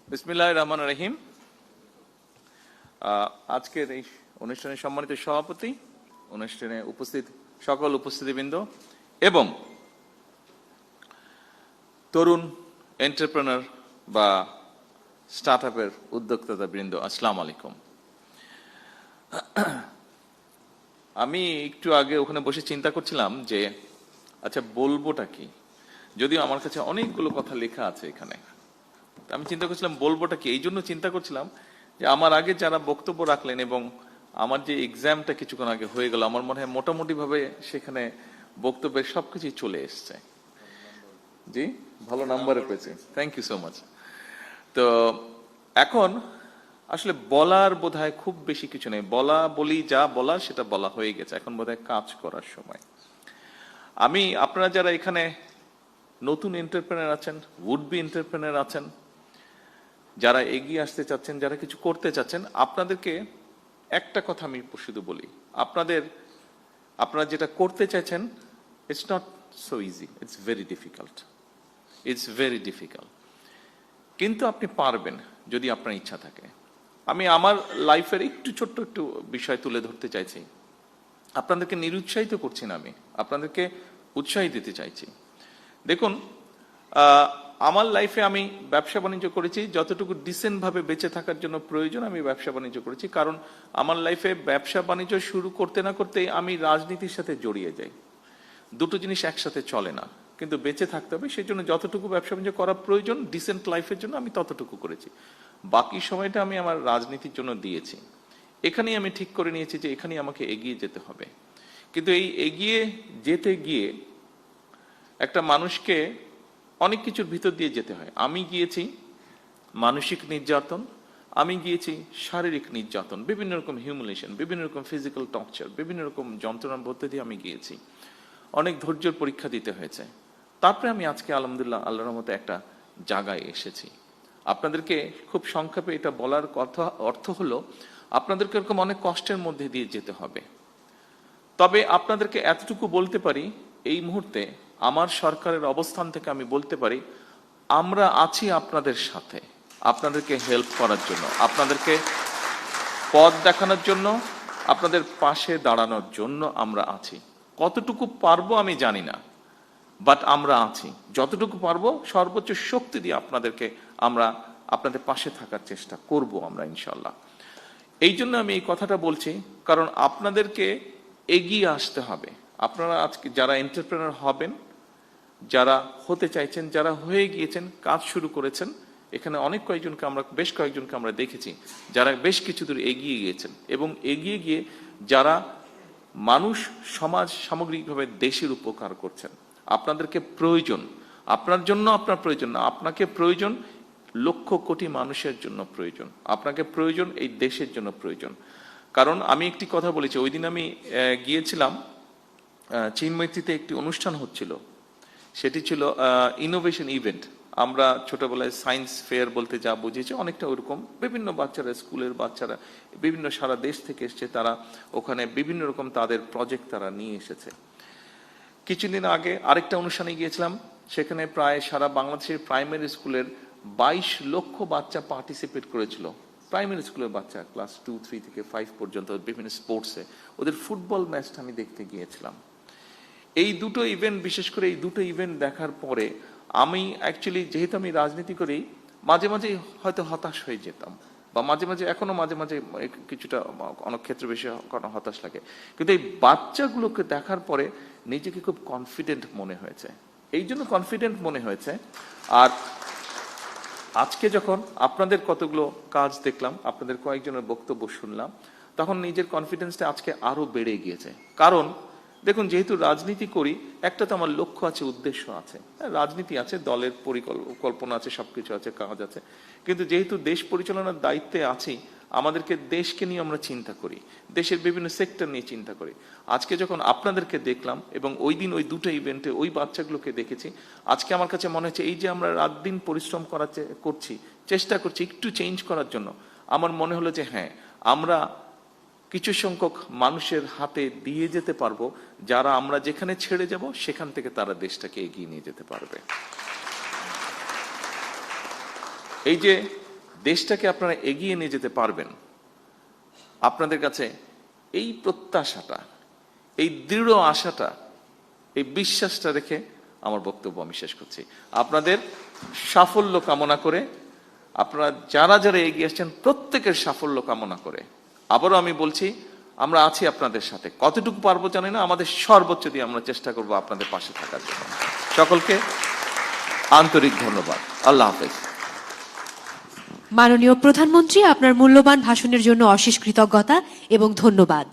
বিসমিল্লাহির রহমানির রহিম। আজকের এই অনুষ্ঠানের সম্মানিত সভাপতি, অনুষ্ঠানে উপস্থিত সকল উপস্থিতিবৃন্দ এবং তরুণ এন্টারপ্রেনার বা স্টার্টআপের উদ্যোক্তা বৃন্দ, আসসালামু আলাইকুম। আমি একটু আগে ওখানে বসে চিন্তা করছিলাম যে আচ্ছা বলবোটা কি, যদিও আমার কাছে অনেকগুলো কথা লেখা আছে এখানে। আমি চিন্তা করছিলাম বলবোটা কি, এই জন্য চিন্তা করছিলাম যে আমার আগে যারা বক্তব্য রাখলেন এবং আমার যে এক্সামটা কিছুক্ষণ আগে হয়ে গেল, আমার মনে হয় মোটামুটি ভাবে সেখানে বক্তব্যের সবকিছুই চলে এসছে। জি, ভালো নাম্বারে পেয়েছি, থ্যাংক ইউ সো মাচ। তো এখন আসলে বলার বোধহয় খুব বেশি কিছু নেই, বলি যা বলার সেটা বলা হয়ে গেছে, এখন বোধহয় কাজ করার সময়। আমি আপনারা যারা এখানে নতুন এন্টারপ্রেনার আছেন, উড বি এন্টারপ্রেনার আছেন, যারা এগিয়ে আসতে চাচ্ছেন, যারা কিছু করতে চাচ্ছেন, আপনাদেরকে একটা কথা আমি শুধু বলি, আপনারা যেটা করতে চাইছেন, it's not so easy, it's very difficult, কিন্তু আপনি পারবেন যদি আপনার ইচ্ছা থাকে। আমি আমার লাইফের একটু ছোট্ট একটু বিষয় তুলে ধরতে চাইছি। আপনাদেরকে নিরুৎসাহিত করছি না, আমি আপনাদেরকে উৎসাহ দিতে চাইছি। দেখুন, আমার লাইফে আমি ব্যবসা বাণিজ্য করেছি, যতটুকু ডিসেন্ট ভাবে বেঁচে থাকার জন্য প্রয়োজন আমি ব্যবসা বাণিজ্য করেছি। কারণ আমার লাইফে ব্যবসা বাণিজ্য শুরু করতে না করতে আমি রাজনীতির সাথে জড়িয়ে যাই। দুটো জিনিস একসাথে চলে না, কিন্তু বেঁচে থাকতে হবে, সেই জন্য যতটুকু ব্যবসা বাণিজ্য করা প্রয়োজন ডিসেন্ট লাইফের জন্য আমি ততটুকু করেছি, বাকি সময়টা আমি আমার রাজনীতির জন্য দিয়েছি। এখানেই আমি ঠিক করে নিয়েছি যে এখানেই আমাকে এগিয়ে যেতে হবে। কিন্তু এই এগিয়ে যেতে গিয়ে একটা মানুষকে অনেক কিছুর ভিতর দিয়ে যেতে হয়। আমি গিয়েছি মানসিক নির্যাতন, আমি গিয়েছি শারীরিক নির্যাতন, বিভিন্ন রকম হিউমিলেশন, বিভিন্ন রকম ফিজিক্যাল টর্চার, বিভিন্ন রকম যন্ত্রণার মধ্যে দিয়ে আমি গিয়েছি। অনেক ধৈর্যের পরীক্ষা দিতে হয়েছে। তারপরে আমি আজকে আলহামদুলিল্লাহ আল্লাহর মতো একটা জায়গায় এসেছি। আপনাদেরকে খুব সংক্ষেপে এটা বলার অর্থ হলো, আপনাদেরকে এরকম অনেক কষ্টের মধ্যে দিয়ে যেতে হবে। তবে আপনাদেরকে এতটুকু বলতে পারি, এই মুহূর্তে আমার সরকারের অবস্থান থেকে আমি বলতে পারি, আমরা আছি আপনাদের সাথে, আপনাদেরকে হেল্প করার জন্য, আপনাদেরকে পথ দেখানোর জন্য, আপনাদের পাশে দাঁড়ানোর জন্য আমরা আছি। কতটুকু পারবো আমি জানি না, বাট আমরা আছি। যতটুকু পারবো সর্বোচ্চ শক্তি দিয়ে আমরা আপনাদের পাশে থাকার চেষ্টা করব আমরা ইনশাল্লাহ। এই জন্য আমি এই কথাটা বলছি, কারণ আপনাদেরকে এগিয়ে আসতে হবে। আপনারা আজকে যারা এন্টারপ্রেনার হবেন, যারা হতে চাইছেন, যারা হয়ে গিয়েছেন, কাজ শুরু করেছেন, এখানে বেশ কয়েকজনকে আমরা দেখেছি যারা বেশ কিছু দূর এগিয়ে গিয়েছেন, এবং এগিয়ে গিয়ে যারা মানুষ, সমাজ, সামগ্রিকভাবে দেশের উপকার করছেন। আপনাদেরকে প্রয়োজন, আপনার জন্য আপনার প্রয়োজন না, আপনাকে প্রয়োজন লক্ষ কোটি মানুষের জন্য প্রয়োজন, আপনাকে প্রয়োজন এই দেশের জন্য প্রয়োজন। কারণ আমি একটি কথা বলেছি, ওই দিন আমি গিয়েছিলাম চিনমৈত্রীতে, একটি অনুষ্ঠান হচ্ছিল, সেটি ছিল ইনোভেশন ইভেন্ট। আমরা ছোটবেলায় সায়েন্স ফেয়ার বলতে যা বুঝেছি, অনেকটা ওরকম। বিভিন্ন বাচ্চারা, স্কুলের বাচ্চারা বিভিন্ন সারা দেশ থেকে এসছে, তারা ওখানে বিভিন্ন রকম তাদের প্রজেক্ট তারা নিয়ে এসেছে। কিছুদিন আগে আরেকটা অনুষ্ঠানে গিয়েছিলাম, সেখানে প্রায় সারা বাংলাদেশের প্রাইমারি স্কুলের 22 লক্ষ বাচ্চা পার্টিসিপেট করেছিল। প্রাইমারি স্কুলের বাচ্চা, ক্লাস 2, 3 থেকে 5 পর্যন্ত, বিভিন্ন স্পোর্টসে ওদের ফুটবল ম্যাচটা আমি দেখতে গিয়েছিলাম। এই দুটো ইভেন্ট, বিশেষ করে এই দুটো ইভেন্ট দেখার পরে আমি অ্যাকচুয়ালি, যেহেতু আমি রাজনীতি করি, মাঝে মাঝে হয়তো হতাশ হয়ে যেতাম, বা এখনো মাঝে মাঝে কিছুটা অনেক ক্ষেত্রে বেশি হতাশ লাগে। কিন্তু এই বাচ্চাগুলোকে দেখার পরে নিজেকে খুব কনফিডেন্ট মনে হয়েছে। এই জন্য কনফিডেন্ট মনে হয়েছে। আর আজকে যখন আপনাদের কতগুলো কাজ দেখলাম, আপনাদের কয়েকজনের বক্তব্য শুনলাম, তখন নিজের কনফিডেন্সটা আজকে আরো বেড়ে গিয়েছে। কারণ দেখুন, যেহেতু রাজনীতি করি, একটা তো আমার লক্ষ্য আছে, উদ্দেশ্য আছে, রাজনীতি আছে, দলের পরিকল্পনা আছে, সবকিছু আছে, কাজ আছে। কিন্তু যেহেতু দেশ পরিচালনার দায়িত্বে আছি, আমাদেরকে দেশকে নিয়ে আমরা চিন্তা করি, দেশের বিভিন্ন সেক্টর নিয়ে চিন্তা করি। আজকে যখন আপনাদেরকে দেখলাম, এবং ওই দিন ওই দুটো ইভেন্টে ওই বাচ্চাগুলোকে দেখেছি, আজকে আমার কাছে মনে হচ্ছে এই যে আমরা রাত দিন পরিশ্রম করছি, চেষ্টা করছি একটু চেঞ্জ করার জন্য, আমার মনে হলো যে হ্যাঁ, আমরা কিছু সংখ্যক মানুষের হাতে দিয়ে যেতে পারবো, যারা আমরা যেখানে ছেড়ে যাব সেখান থেকে তারা দেশটাকে এগিয়ে নিয়ে যেতে পারবে। এই যে দেশটাকে আপনারা এগিয়ে নিয়ে যেতে পারবেন, আপনাদের কাছে এই প্রত্যাশাটা, এই দৃঢ় আশাটা, এই বিশ্বাসটা রেখে আমার বক্তব্য আমি শেষ করছি। আপনাদের সাফল্য কামনা করে, আপনারা যারা যারা এগিয়ে আসছেন প্রত্যেকের সাফল্য কামনা করে, আবারও আমি বলছি, আমরা আছি আপনাদের সাথে। কতটুকু পারবো জানি না, আমাদের সর্বোচ্চ দিয়ে আমরা চেষ্টা করব আপনাদের পাশে থাকার জন্য। সকলকে আন্তরিক ধন্যবাদ। আল্লাহ হাফেজ। মাননীয় প্রধানমন্ত্রী, আপনার মূল্যবান ভাষণের জন্য অশেষ কৃতজ্ঞতা এবং ধন্যবাদ।